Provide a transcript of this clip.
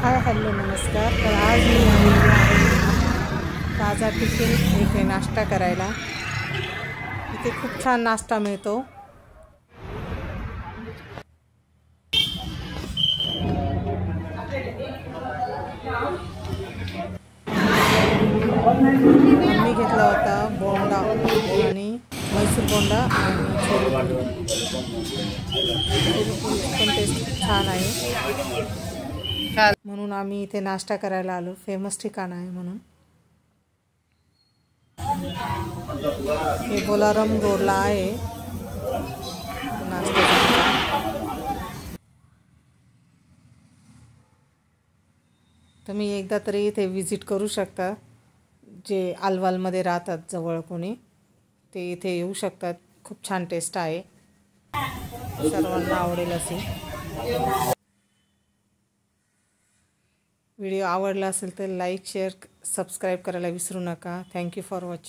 Hi hello नमस्कार। तर आज मी आलेली आहे ताजा टिफिन इथे नाश्ता करायला। इथे खूप छान नाश्ता मिळतो। मी घेतला होता बोंडा आणि मैसूर बोंडा आणि छोले पुरी पण टेस्ट खूप छान आहे, म्हणून आम्ही इथे नाश्ता करायला आलो। फेमस ठिकाण आहे म्हणून। हे बोलारम रोडला आहे नाश्ता। तुम्ही एकदा तरी इथे विजिट करू शकता। जे आलवालमध्ये राहतात जवळ कोणी ते इथे येऊ शकतात। खूप छान टेस्ट आहे, सर्वांना आवडेल असे। व्हिडिओ आवडला असेल तर लाईक शेअर सबस्क्राईब करायला विसरू नका। Thank you for watching.